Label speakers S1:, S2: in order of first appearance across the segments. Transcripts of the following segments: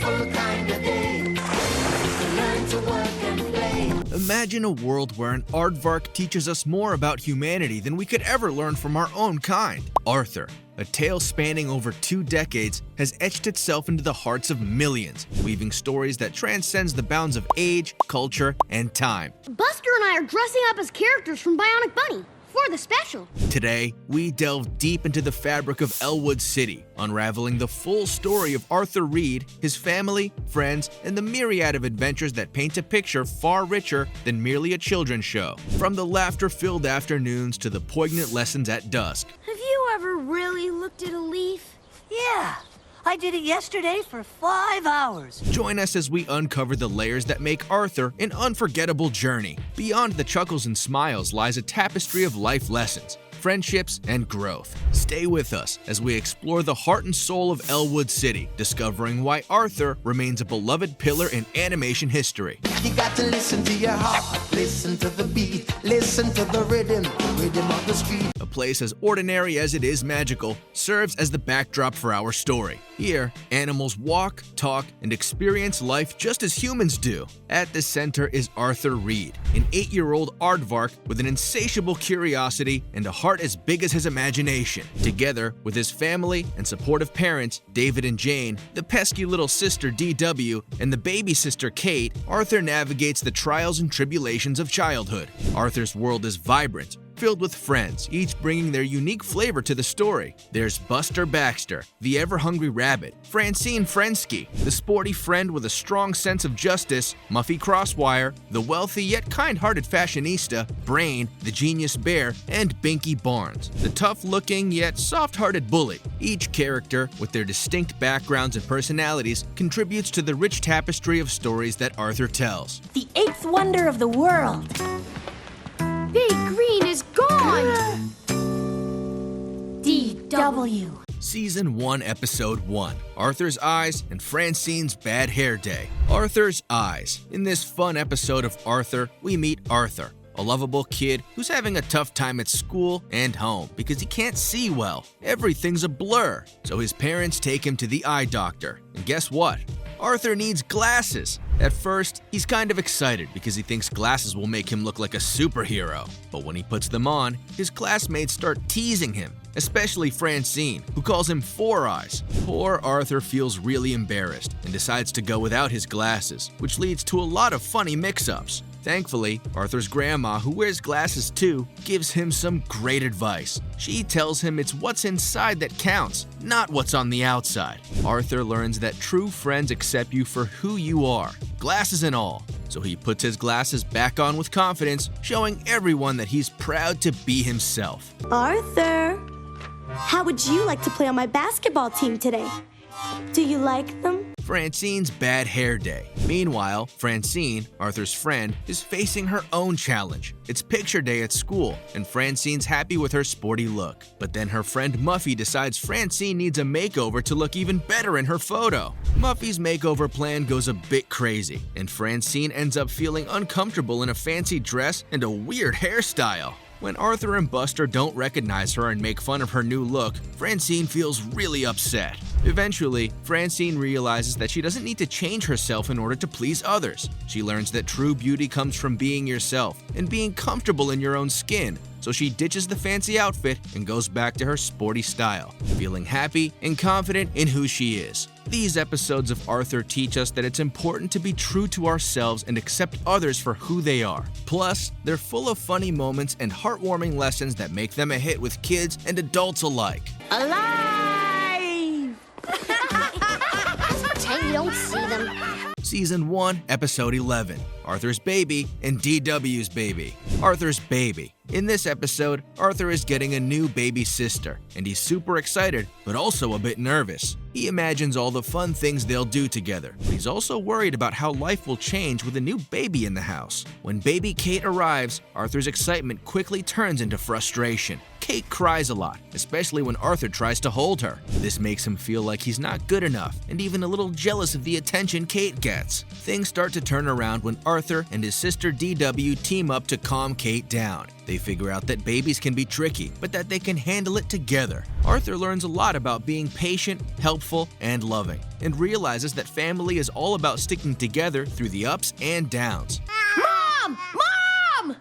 S1: wonderful kind of day. Learn to work and play.
S2: Imagine a world where an aardvark teaches us more about humanity than we could ever learn from our own kind. Arthur, a tale spanning over 2 decades, has etched itself into the hearts of millions, weaving stories that transcends the bounds of age, culture, and time.
S3: Buster and I are dressing up as characters from Bionic Bunny for the special.
S2: Today, we delve deep into the fabric of Elwood City, unraveling the full story of Arthur Reed, his family, friends, and the myriad of adventures that paint a picture far richer than merely a children's show. From the laughter-filled afternoons to the poignant lessons at dusk.
S3: Have you ever really looked at a leaf?
S1: Yeah, I did it yesterday for 5 hours.
S2: Join us as we uncover the layers that make Arthur an unforgettable journey. Beyond the chuckles and smiles lies a tapestry of life lessons, friendships, and growth. Stay with us as we explore the heart and soul of Elwood City, discovering why Arthur remains a beloved pillar in animation history.
S4: You got to listen to your heart, listen to the beat, listen to the rhythm of the street.
S2: A place as ordinary as it is magical serves as the backdrop for our story. Here, animals walk, talk, and experience life just as humans do. At the center is Arthur Reed, an 8-year-old aardvark with an insatiable curiosity and a heart as big as his imagination. Together with his family and supportive parents, David and Jane, the pesky little sister DW, and the baby sister Kate, Arthur navigates the trials and tribulations of childhood. Arthur's world is vibrant, filled with friends, each bringing their unique flavor to the story. There's Buster Baxter, the ever-hungry rabbit, Francine Frensky, the sporty friend with a strong sense of justice, Muffy Crosswire, the wealthy yet kind-hearted fashionista, Brain, the genius bear, and Binky Barnes, the tough-looking yet soft-hearted bully. Each character, with their distinct backgrounds and personalities, contributes to the rich tapestry of stories that Arthur tells.
S5: The 8th wonder of the world.
S3: Big Green is gone!
S5: DW.
S2: Season 1, Episode 1, Arthur's Eyes and Francine's Bad Hair Day. Arthur's Eyes. In this fun episode of Arthur, we meet Arthur, a lovable kid who's having a tough time at school and home because he can't see well. Everything's a blur, so his parents take him to the eye doctor. And guess what? Arthur needs glasses. At first, he's kind of excited because he thinks glasses will make him look like a superhero. But when he puts them on, his classmates start teasing him, especially Francine, who calls him Four Eyes. Poor Arthur feels really embarrassed and decides to go without his glasses, which leads to a lot of funny mix-ups. Thankfully, Arthur's grandma, who wears glasses too, gives him some great advice. She tells him it's what's inside that counts, not what's on the outside. Arthur learns that true friends accept you for who you are, glasses and all. So he puts his glasses back on with confidence, showing everyone that he's proud to be himself.
S5: Arthur, how would you like to play on my basketball team today? Do you like them?
S2: Francine's Bad Hair Day. Meanwhile, Francine, Arthur's friend, is facing her own challenge. It's picture day at school, and Francine's happy with her sporty look. But then her friend Muffy decides Francine needs a makeover to look even better in her photo. Muffy's makeover plan goes a bit crazy, and Francine ends up feeling uncomfortable in a fancy dress and a weird hairstyle. When Arthur and Buster don't recognize her and make fun of her new look, Francine feels really upset. Eventually, Francine realizes that she doesn't need to change herself in order to please others. She learns that true beauty comes from being yourself and being comfortable in your own skin. So she ditches the fancy outfit and goes back to her sporty style, feeling happy and confident in who she is. These episodes of Arthur teach us that it's important to be true to ourselves and accept others for who they are. Plus, they're full of funny moments and heartwarming lessons that make them a hit with kids and adults alike.
S3: Alive! Just pretend you don't see them.
S2: Season 1, Episode 11, Arthur's Baby and DWs Baby. Arthur's Baby. In this episode, Arthur is getting a new baby sister, and he's super excited, but also a bit nervous. He imagines all the fun things they'll do together, but he's also worried about how life will change with a new baby in the house. When baby Kate arrives, Arthur's excitement quickly turns into frustration. Kate cries a lot, especially when Arthur tries to hold her. This makes him feel like he's not good enough and even a little jealous of the attention Kate gets. Things start to turn around when Arthur and his sister DW team up to calm Kate down. They figure out that babies can be tricky, but that they can handle it together. Arthur learns a lot about being patient, helpful, and loving, and realizes that family is all about sticking together through the ups and downs.
S5: Mom! Mom!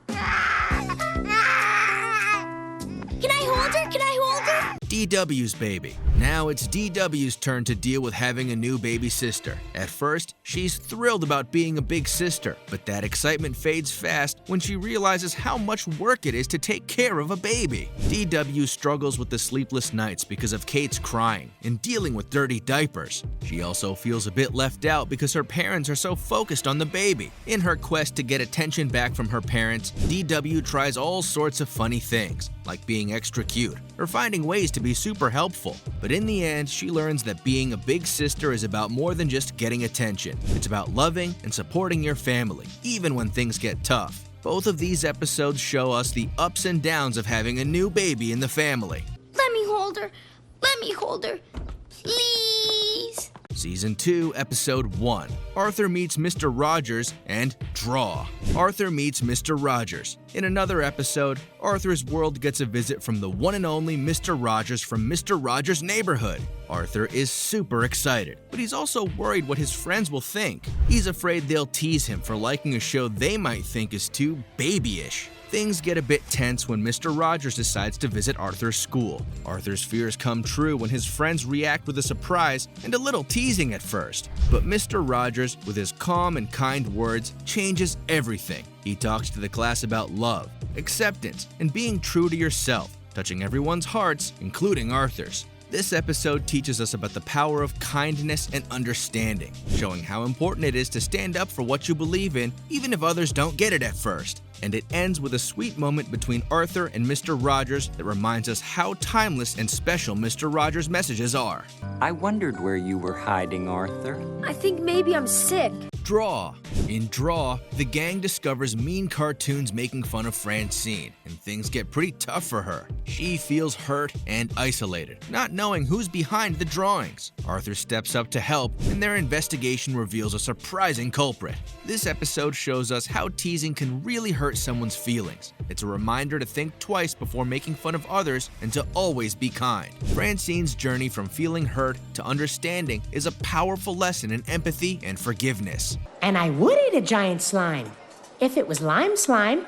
S5: Can I hold her? Can I hold her?
S2: DWs Baby. Now it's DW's turn to deal with having a new baby sister. At first, she's thrilled about being a big sister, but that excitement fades fast when she realizes how much work it is to take care of a baby. DW struggles with the sleepless nights because of Kate's crying and dealing with dirty diapers. She also feels a bit left out because her parents are so focused on the baby. In her quest to get attention back from her parents, DW tries all sorts of funny things, like being extra cute or finding ways to be super helpful. But in the end, she learns that being a big sister is about more than just getting attention. It's about loving and supporting your family, even when things get tough. Both of these episodes show us the ups and downs of having a new baby in the family.
S3: Let me hold her. Let me hold her. Please.
S2: Season 2, Episode 1. Arthur meets Mr. Rogers and Draw. Arthur meets Mr. Rogers. In another episode, Arthur's world gets a visit from the one and only Mr. Rogers from Mr. Rogers' neighborhood. Arthur is super excited, but he's also worried what his friends will think. He's afraid they'll tease him for liking a show they might think is too babyish. Things get a bit tense when Mr. Rogers decides to visit Arthur's school. Arthur's fears come true when his friends react with a surprise and a little teasing at first. But Mr. Rogers, with his calm and kind words, changes everything. He talks to the class about love, acceptance, and being true to yourself, touching everyone's hearts, including Arthur's. This episode teaches us about the power of kindness and understanding, showing how important it is to stand up for what you believe in, even if others don't get it at first. And it ends with a sweet moment between Arthur and Mr. Rogers that reminds us how timeless and special Mr. Rogers' messages are.
S6: I wondered where you were hiding, Arthur.
S5: I think maybe I'm sick.
S2: Draw. In Draw, the gang discovers mean cartoons making fun of Francine, and things get pretty tough for her. She feels hurt and isolated, not knowing who's behind the drawings. Arthur steps up to help, and their investigation reveals a surprising culprit. This episode shows us how teasing can really hurt someone's feelings. It's a reminder to think twice before making fun of others and to always be kind. Francine's journey from feeling hurt to understanding is a powerful lesson in empathy and forgiveness.
S7: And I would eat a giant slime if it was lime slime.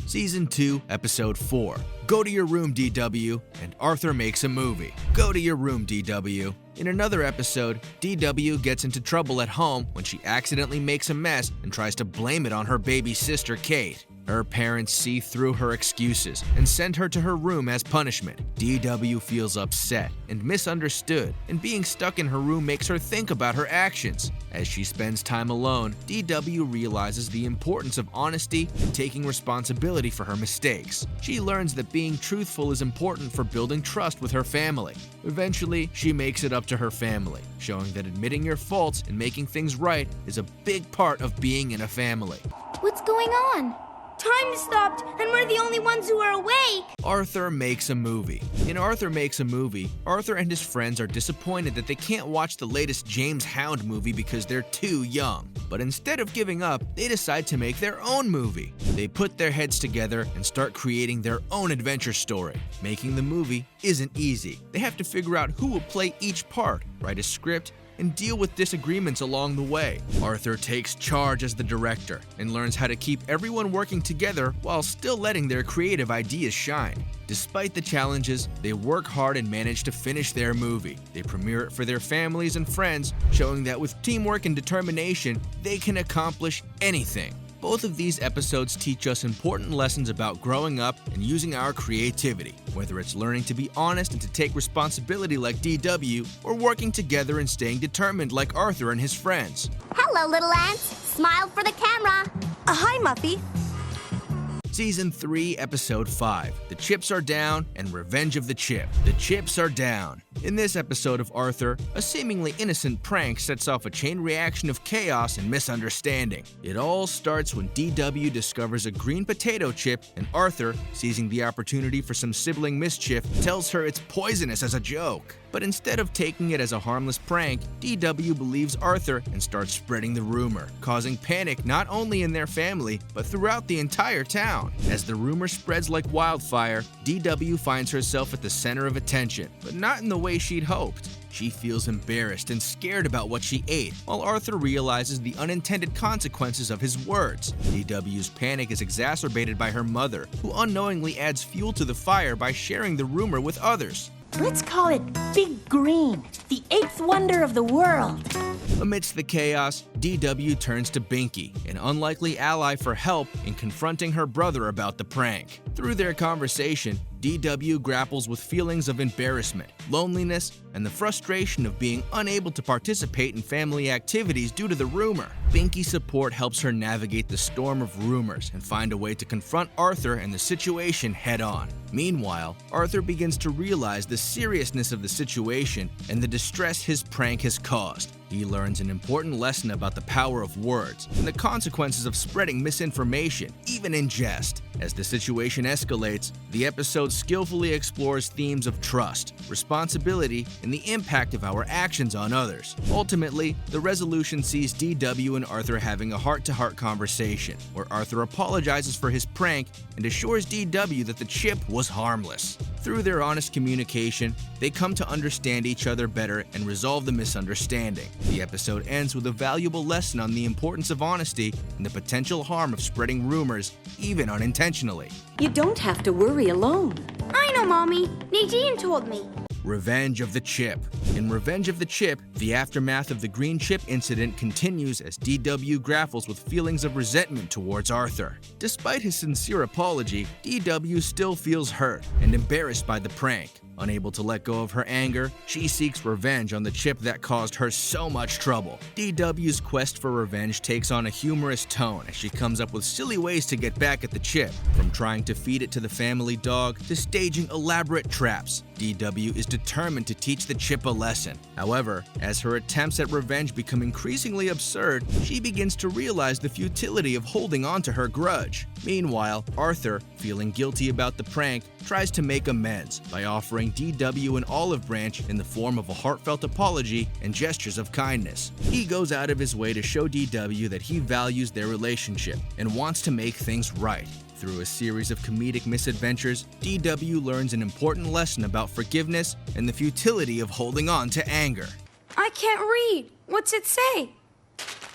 S2: Season 2, Episode 4. Go to your room, DW, and Arthur makes a movie. Go to your room, DW. In another episode, DW gets into trouble at home when she accidentally makes a mess and tries to blame it on her baby sister, Kate. Her parents see through her excuses and send her to her room as punishment. DW feels upset and misunderstood, and being stuck in her room makes her think about her actions. As she spends time alone, DW realizes the importance of honesty and taking responsibility for her mistakes. She learns that being truthful is important for building trust with her family. Eventually, she makes it up to her family, showing that admitting your faults and making things right is a big part of being in a family.
S3: What's going on?
S5: Time stopped, and we're the only ones who are awake.
S2: Arthur makes a movie. In Arthur Makes a Movie, Arthur and his friends are disappointed that they can't watch the latest James Hound movie because they're too young. But instead of giving up, they decide to make their own movie. They put their heads together and start creating their own adventure story. Making the movie isn't easy. They have to figure out who will play each part, write a script, and deal with disagreements along the way. Arthur takes charge as the director and learns how to keep everyone working together while still letting their creative ideas shine. Despite the challenges, they work hard and manage to finish their movie. They premiere it for their families and friends, showing that with teamwork and determination, they can accomplish anything. Both of these episodes teach us important lessons about growing up and using our creativity, whether it's learning to be honest and to take responsibility like DW, or working together and staying determined like Arthur and his friends.
S3: Hello, little ants. Smile for the camera.
S5: Hi, Muffy.
S2: Season 3, Episode 5. The Chips Are Down and Revenge of the Chip. The chips are down. In this episode of Arthur, a seemingly innocent prank sets off a chain reaction of chaos and misunderstanding. It all starts when DW discovers a green potato chip, and Arthur, seizing the opportunity for some sibling mischief, tells her it's poisonous as a joke. But instead of taking it as a harmless prank, DW believes Arthur and starts spreading the rumor, causing panic not only in their family, but throughout the entire town. As the rumor spreads like wildfire, DW finds herself at the center of attention, but not in the way she'd hoped. She feels embarrassed and scared about what she ate, while Arthur realizes the unintended consequences of his words. DW's panic is exacerbated by her mother, who unknowingly adds fuel to the fire by sharing the rumor with others.
S7: Let's call it Big Green, the eighth wonder of the world.
S2: Amidst the chaos, DW turns to Binky, an unlikely ally, for help in confronting her brother about the prank. Through their conversation, DW grapples with feelings of embarrassment, loneliness, and the frustration of being unable to participate in family activities due to the rumor. Binky's support helps her navigate the storm of rumors and find a way to confront Arthur and the situation head-on. Meanwhile, Arthur begins to realize the seriousness of the situation and the distress his prank has caused. He learns an important lesson about the power of words and the consequences of spreading misinformation, even in jest. As the situation escalates, the episode skillfully explores themes of trust, responsibility, and the impact of our actions on others. Ultimately, the resolution sees DW and Arthur having a heart-to-heart conversation, where Arthur apologizes for his prank and assures DW that the chip was harmless. Through their honest communication, they come to understand each other better and resolve the misunderstanding. The episode ends with a valuable lesson on the importance of honesty and the potential harm of spreading rumors, even unintentionally.
S8: You don't have to worry alone.
S3: I know, Mommy. Nadine told me.
S2: Revenge of the Chip. In Revenge of the Chip, the aftermath of the green chip incident continues as DW grapples with feelings of resentment towards Arthur. Despite his sincere apology, DW still feels hurt and embarrassed by the prank. Unable to let go of her anger, she seeks revenge on the chip that caused her so much trouble. DW's quest for revenge takes on a humorous tone as she comes up with silly ways to get back at the chip. From trying to feed it to the family dog to staging elaborate traps, DW is determined to teach the chip a lesson. However, as her attempts at revenge become increasingly absurd, she begins to realize the futility of holding on to her grudge. Meanwhile, Arthur, feeling guilty about the prank, tries to make amends by offering DW an olive branch in the form of a heartfelt apology and gestures of kindness. He goes out of his way to show DW that he values their relationship and wants to make things right. Through a series of comedic misadventures, DW learns an important lesson about forgiveness and the futility of holding on to anger.
S5: I can't read. What's it say?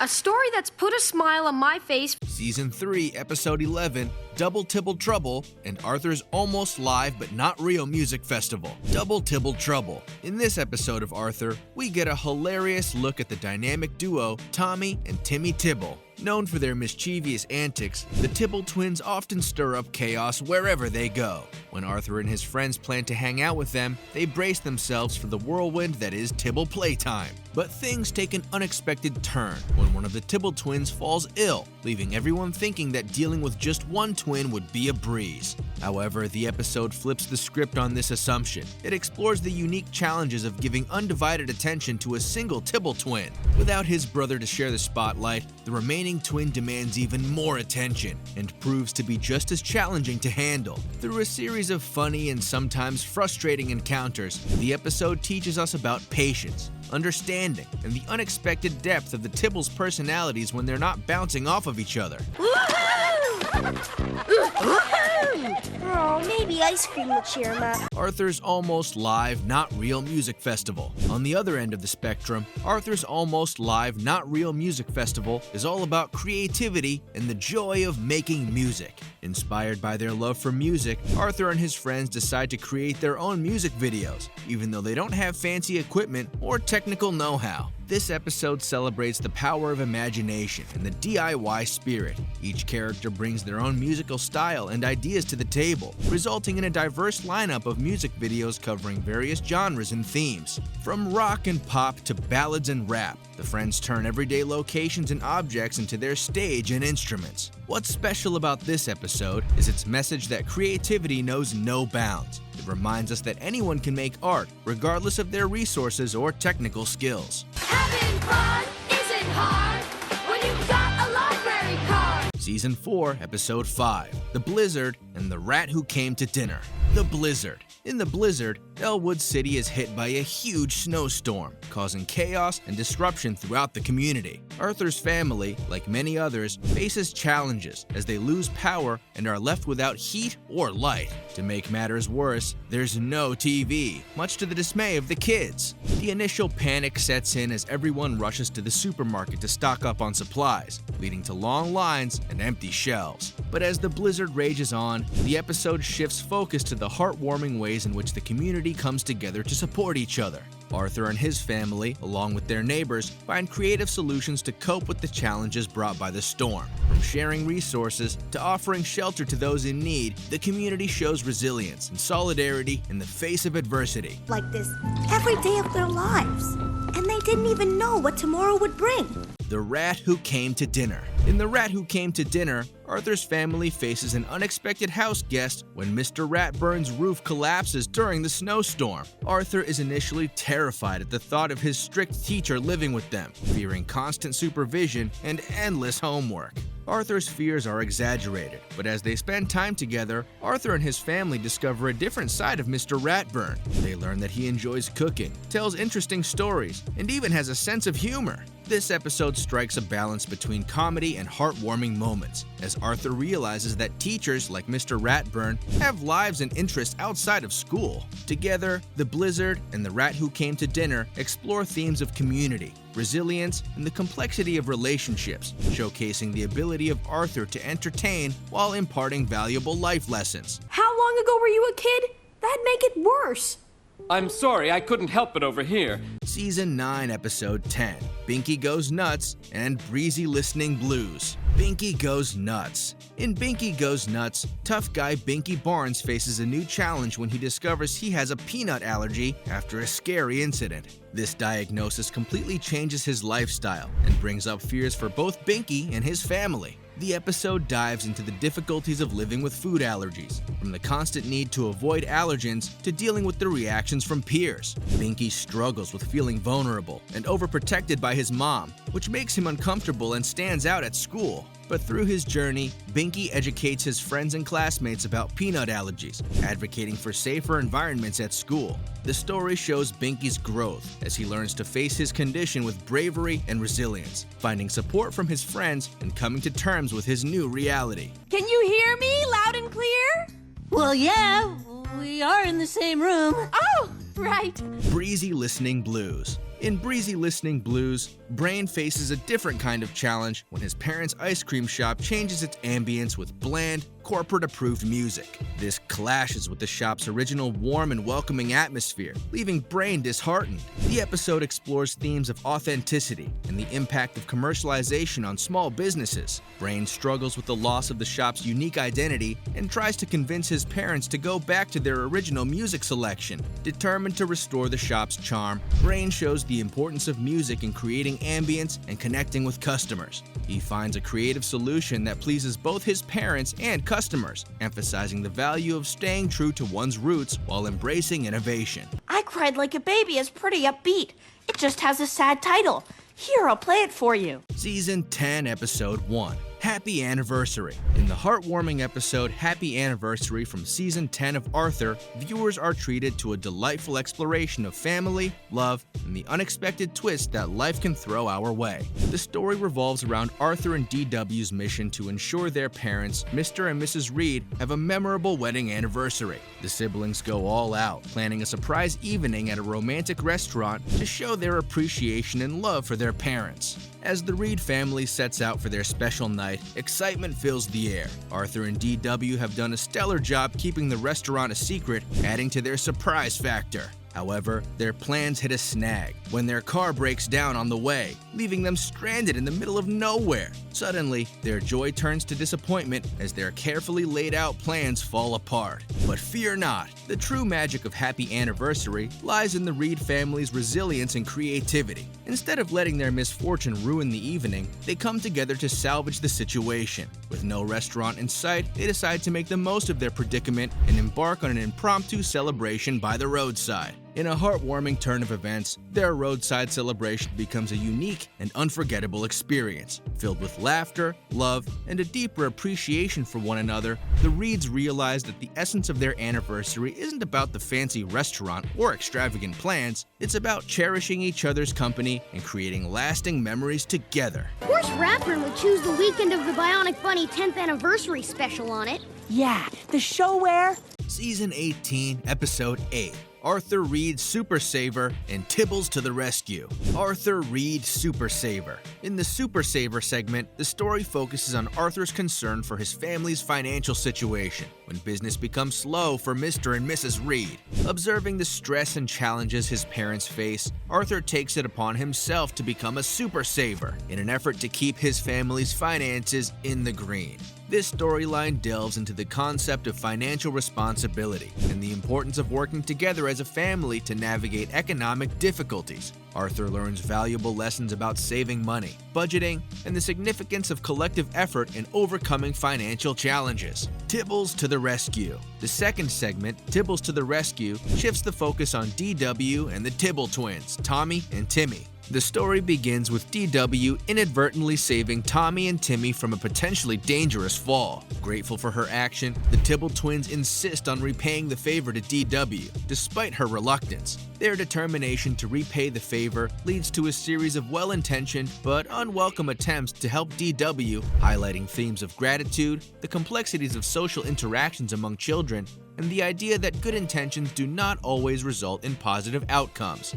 S3: A story that's put a smile on my face.
S2: Season 3, Episode 11, Double Tibble Trouble, and Arthur's almost live but not real music festival, Double Tibble Trouble. In this episode of Arthur, we get a hilarious look at the dynamic duo Tommy and Timmy Tibble. Known for their mischievous antics, the Tibble twins often stir up chaos wherever they go. When Arthur and his friends plan to hang out with them, they brace themselves for the whirlwind that is Tibble playtime. But things take an unexpected turn when one of the Tibble twins falls ill, leaving everyone thinking that dealing with just one twin would be a breeze. However, the episode flips the script on this assumption. It explores the unique challenges of giving undivided attention to a single Tibble twin. Without his brother to share the spotlight, the remaining twin demands even more attention and proves to be just as challenging to handle. Through a series of funny and sometimes frustrating encounters, the episode teaches us about patience, understanding, and the unexpected depth of the Tibble's personalities when they're not bouncing off of each other.
S5: Oh, maybe ice cream will cheer him up.
S2: Arthur's Almost Live Not Real Music Festival. On the other end of the spectrum, Arthur's Almost Live Not Real Music Festival is all about creativity and the joy of making music. Inspired by their love for music, Arthur and his friends decide to create their own music videos, even though they don't have fancy equipment or technical know-how. This episode celebrates the power of imagination and the DIY spirit. Each character brings their own musical style and ideas to the table, resulting in a diverse lineup of music videos covering various genres and themes. From rock and pop to ballads and rap, the friends turn everyday locations and objects into their stage and instruments. What's special about this episode is its message that creativity knows no bounds. it reminds us that anyone can make art, regardless of their resources or technical skills.
S1: Having fun isn't hard when you've got a library card.
S2: Season 4, Episode 5, The Blizzard and the Rat Who Came to Dinner. The Blizzard. In the blizzard, Elwood City is hit by a huge snowstorm, causing chaos and disruption throughout the community. Arthur's family, like many others, faces challenges as they lose power and are left without heat or light. To make matters worse, there's no TV, much to the dismay of the kids. The initial panic sets in as everyone rushes to the supermarket to stock up on supplies, leading to long lines and empty shelves. But as the blizzard rages on, the episode shifts focus to the heartwarming ways in which the community comes together to support each other. Arthur and his family, along with their neighbors, find creative solutions to cope with the challenges brought by the storm. From sharing resources to offering shelter to those in need, the community shows resilience and solidarity in the face of adversity.
S5: Like this every day of their lives. And they didn't even know what tomorrow would bring.
S2: The Rat Who Came to Dinner. In The Rat Who Came to Dinner, Arthur's family faces an unexpected house guest when Mr. Ratburn's roof collapses during the snowstorm. Arthur is initially terrified at the thought of his strict teacher living with them, fearing constant supervision and endless homework. Arthur's fears are exaggerated, but as they spend time together, Arthur and his family discover a different side of Mr. Ratburn. They learn that he enjoys cooking, tells interesting stories, and even has a sense of humor. This episode strikes a balance between comedy and heartwarming moments, as Arthur realizes that teachers like Mr. Ratburn have lives and interests outside of school. Together, The Blizzard and The Rat Who Came to Dinner explore themes of community, resilience, and the complexity of relationships, showcasing the ability of Arthur to entertain while imparting valuable life lessons.
S7: How long ago were you a kid? That'd make it worse.
S9: I'm sorry, I couldn't help it over here.
S2: Season 9, Episode 10, Binky Goes Nuts and Breezy Listening Blues. Binky Goes Nuts. In Binky Goes Nuts, tough guy Binky Barnes faces a new challenge when he discovers he has a peanut allergy after a scary incident. This diagnosis completely changes his lifestyle and brings up fears for both Binky and his family. The episode dives into the difficulties of living with food allergies, from the constant need to avoid allergens to dealing with the reactions from peers. Binky struggles with feeling vulnerable and overprotected by his mom, which makes him uncomfortable and stands out at school. But through his journey, Binky educates his friends and classmates about peanut allergies, advocating for safer environments at school. The story shows Binky's growth as he learns to face his condition with bravery and resilience, finding support from his friends and coming to terms with his new reality.
S7: Can you hear me loud and clear?
S8: Well, yeah, we are in the same room.
S7: Oh, right.
S2: Breezy Listening Blues. In Breezy Listening Blues, Brain faces a different kind of challenge when his parents' ice cream shop changes its ambience with bland, corporate-approved music. This clashes with the shop's original warm and welcoming atmosphere, leaving Brain disheartened. The episode explores themes of authenticity and the impact of commercialization on small businesses. Brain struggles with the loss of the shop's unique identity and tries to convince his parents to go back to their original music selection. Determined to restore the shop's charm, Brain shows the importance of music in creating ambience and connecting with customers. He finds a creative solution that pleases both his parents and customers, emphasizing the value of staying true to one's roots while embracing innovation.
S7: I Cried Like a Baby is pretty upbeat. It just has a sad title. Here, I'll play it for you.
S2: Season 10, Episode 1. Happy Anniversary. In the heartwarming episode Happy Anniversary from Season 10 of Arthur, viewers are treated to a delightful exploration of family, love, and the unexpected twist that life can throw our way. The story revolves around Arthur and DW's mission to ensure their parents, Mr. and Mrs. Reed, have a memorable wedding anniversary. The siblings go all out, planning a surprise evening at a romantic restaurant to show their appreciation and love for their parents. As the Reed family sets out for their special night, excitement fills the air. Arthur and DW have done a stellar job keeping the restaurant a secret, adding to their surprise factor. However, their plans hit a snag when their car breaks down on the way, leaving them stranded in the middle of nowhere. Suddenly, their joy turns to disappointment as their carefully laid out plans fall apart. But fear not, the true magic of Happy Anniversary lies in the Reed family's resilience and creativity. Instead of letting their misfortune ruin the evening, they come together to salvage the situation. With no restaurant in sight, they decide to make the most of their predicament and embark on an impromptu celebration by the roadside. In a heartwarming turn of events, their roadside celebration becomes a unique and unforgettable experience. Filled with laughter, love, and a deeper appreciation for one another, the Reeds realize that the essence of their anniversary isn't about the fancy restaurant or extravagant plans, it's about cherishing each other's company and creating lasting memories together.
S3: Of course, Rapper would choose the weekend of the Bionic Bunny 10th anniversary special on it.
S7: Yeah, the show where...
S2: Season 18, Episode 8. Arthur Reed Super Saver and Tibbles to the Rescue. Arthur Reed Super Saver. In the Super Saver segment, the story focuses on Arthur's concern for his family's financial situation when business becomes slow for Mr. and Mrs. Reed. Observing the stress and challenges his parents face, Arthur takes it upon himself to become a super saver in an effort to keep his family's finances in the green. This storyline delves into the concept of financial responsibility and the importance of working together as a family to navigate economic difficulties. Arthur learns valuable lessons about saving money, budgeting, and the significance of collective effort in overcoming financial challenges. Tibbles to the Rescue. The second segment, Tibbles to the Rescue, shifts the focus on DW and the Tibble twins, Tommy and Timmy. The story begins with DW inadvertently saving Tommy and Timmy from a potentially dangerous fall. Grateful for her action, the Tibble twins insist on repaying the favor to DW, despite her reluctance. Their determination to repay the favor leads to a series of well-intentioned but unwelcome attempts to help DW, highlighting themes of gratitude, the complexities of social interactions among children, and the idea that good intentions do not always result in positive outcomes.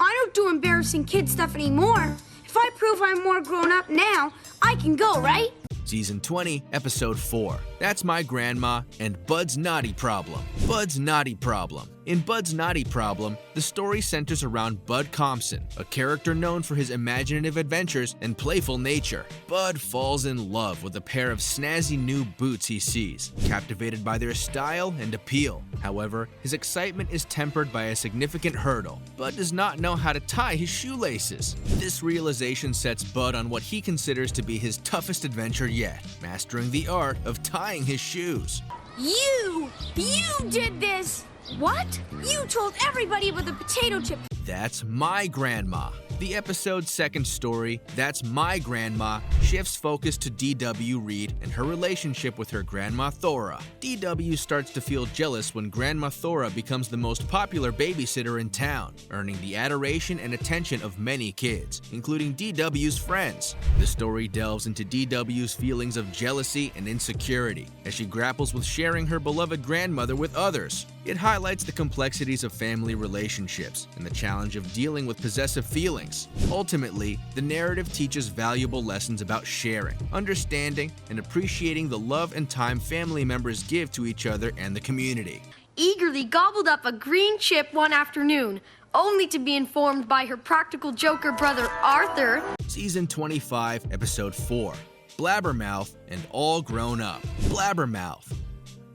S3: I don't do embarrassing kid stuff anymore. If I prove I'm more grown up now, I can go, right?
S2: Season 20, Episode 4. That's My Grandma and Bud's Naughty Problem. Bud's Naughty Problem. In Bud's Naughty Problem, the story centers around Bud Compson, a character known for his imaginative adventures and playful nature. Bud falls in love with a pair of snazzy new boots he sees, captivated by their style and appeal. However, his excitement is tempered by a significant hurdle. Bud does not know how to tie his shoelaces. This realization sets Bud on what he considers to be his toughest adventure yet, mastering the art of tying his shoes.
S3: You did this! What? You told everybody about the potato chip.
S2: That's My Grandma. The episode's second story, That's My Grandma, shifts focus to DW Reed and her relationship with her grandma Thora. DW starts to feel jealous when Grandma Thora becomes the most popular babysitter in town, earning the adoration and attention of many kids, including DW's friends. The story delves into DW's feelings of jealousy and insecurity as she grapples with sharing her beloved grandmother with others. It highlights the complexities of family relationships and the challenge of dealing with possessive feelings. Ultimately, the narrative teaches valuable lessons about sharing, understanding, and appreciating the love and time family members give to each other and the community.
S3: Eagerly gobbled up a green chip one afternoon, only to be informed by her practical joker brother Arthur.
S2: Season 25, Episode 4. Blabber Mouth and All Grown Up. Blabber Mouth.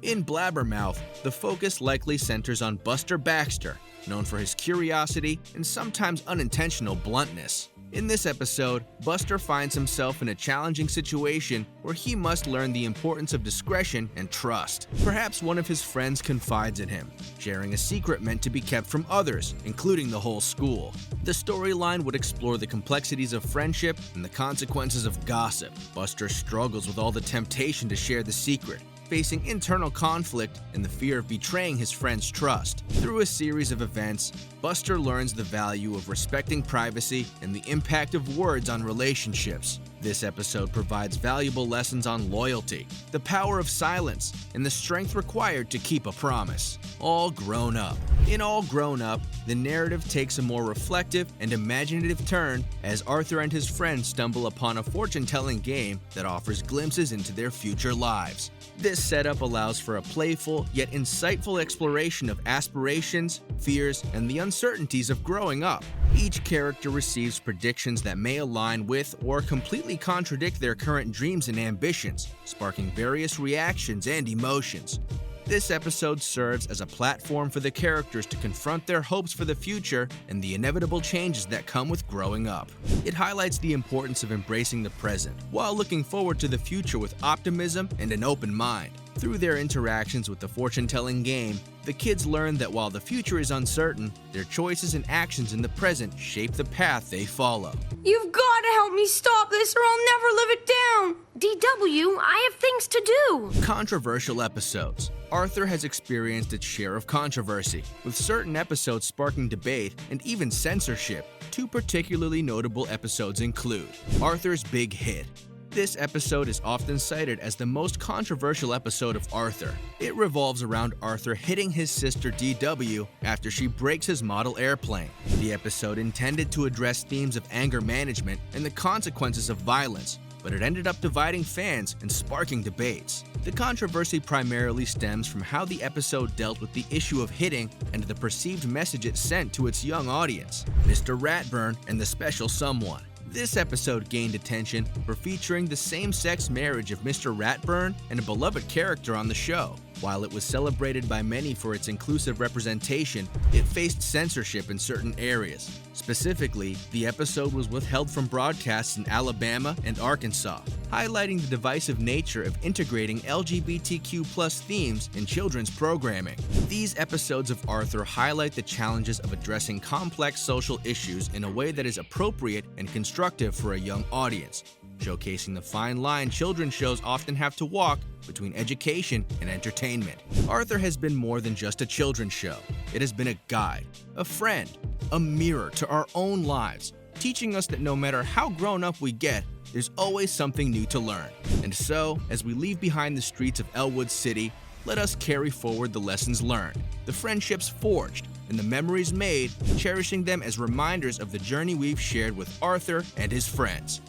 S2: In Blabber Mouth, the focus likely centers on Buster Baxter, known for his curiosity and sometimes unintentional bluntness. In this episode, Buster finds himself in a challenging situation where he must learn the importance of discretion and trust. Perhaps one of his friends confides in him, sharing a secret meant to be kept from others, including the whole school. The storyline would explore the complexities of friendship and the consequences of gossip. Buster struggles with all the temptation to share the secret, facing internal conflict and the fear of betraying his friend's trust. Through a series of events, Buster learns the value of respecting privacy and the impact of words on relationships. This episode provides valuable lessons on loyalty, the power of silence, and the strength required to keep a promise. All Grown Up. In All Grown Up, the narrative takes a more reflective and imaginative turn as Arthur and his friends stumble upon a fortune-telling game that offers glimpses into their future lives. This setup allows for a playful yet insightful exploration of aspirations, fears, and the uncertainties of growing up. Each character receives predictions that may align with or completely contradict their current dreams and ambitions, sparking various reactions and emotions. This episode serves as a platform for the characters to confront their hopes for the future and the inevitable changes that come with growing up. It highlights the importance of embracing the present while looking forward to the future with optimism and an open mind. Through their interactions with the fortune-telling game, the kids learn that while the future is uncertain, their choices and actions in the present shape the path they follow.
S3: You've got to help me stop this or I'll never live it down. DW, I have things to do.
S2: Controversial episodes. Arthur has experienced its share of controversy, with certain episodes sparking debate and even censorship. Two particularly notable episodes include Arthur's Big Hit. This episode is often cited as the most controversial episode of Arthur. It revolves around Arthur hitting his sister DW after she breaks his model airplane. The episode intended to address themes of anger management and the consequences of violence, but it ended up dividing fans and sparking debates. The controversy primarily stems from how the episode dealt with the issue of hitting and the perceived message it sent to its young audience, Mr. Ratburn and the Special Someone. This episode gained attention for featuring the same-sex marriage of Mr. Ratburn and a beloved character on the show. While it was celebrated by many for its inclusive representation, it faced censorship in certain areas. Specifically, the episode was withheld from broadcasts in Alabama and Arkansas, highlighting the divisive nature of integrating LGBTQ+ themes in children's programming. These episodes of Arthur highlight the challenges of addressing complex social issues in a way that is appropriate and constructive for a young audience, showcasing the fine line children's shows often have to walk between education and entertainment. Arthur has been more than just a children's show. It has been a guide, a friend, a mirror to our own lives, teaching us that no matter how grown up we get, there's always something new to learn. And so, as we leave behind the streets of Elwood City, let us carry forward the lessons learned, the friendships forged, and the memories made, cherishing them as reminders of the journey we've shared with Arthur and his friends.